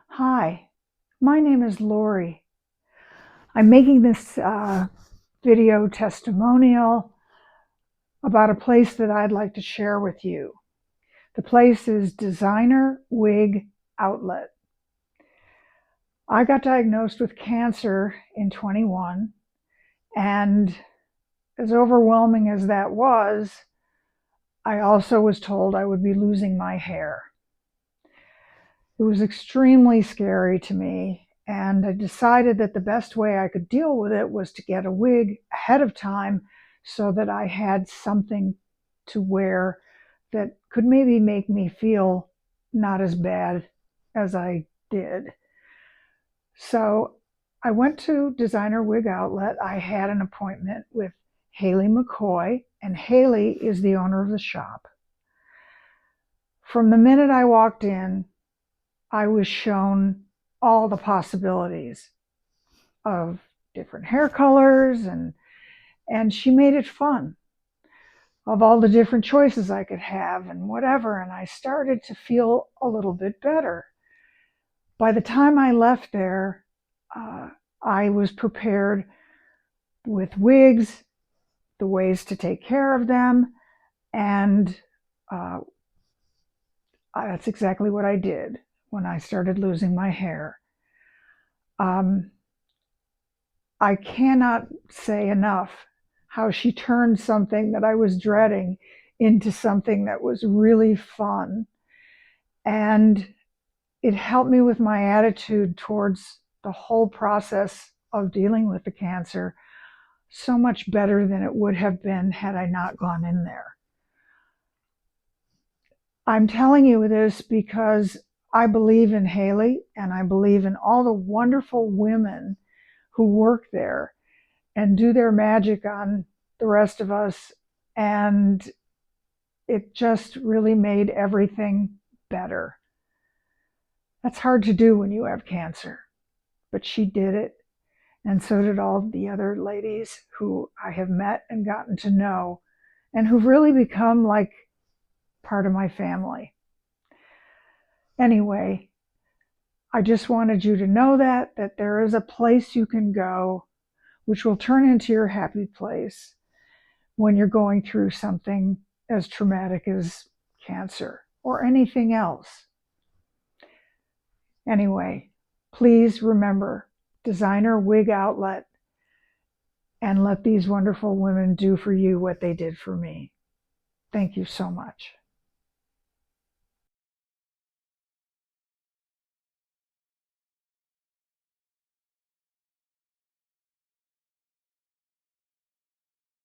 Hi, my name is Lori. I'm making this video testimonial about a place that I'd like to share with you. The place is Designer Wig Outlet. I got diagnosed with cancer in 21, and as overwhelming as that was, I also was told I would be losing my hair. It was extremely scary to me, and I decided that the best way I could deal with it was to get a wig ahead of time so that I had something to wear that could maybe make me feel not as bad as I did. So I went to Designer Wig Outlet. I had an appointment with Haley McCoy, and Haley is the owner of the shop. From the minute I walked in, I was shown all the possibilities of different hair colors, and she made it fun, of all the different choices I could have and whatever, and I started to feel a little bit better. By the time I left there, I was prepared with wigs, the ways to take care of them, and that's exactly what I did when I started losing my hair. I cannot say enough how she turned something that I was dreading into something that was really fun. And it helped me with my attitude towards the whole process of dealing with the cancer so much better than it would have been had I not gone in there. I'm telling you this because I believe in Haley, and I believe in all the wonderful women who work there and do their magic on the rest of us. And it just really made everything better. That's hard to do when you have cancer, but she did it. And so did all the other ladies who I have met and gotten to know, and who've really become like part of my family. Anyway, I just wanted you to know that there is a place you can go which will turn into your happy place when you're going through something as traumatic as cancer or anything else. Anyway, please remember Designer Wig Outlet, and let these wonderful women do for you what they did for me. Thank you so much.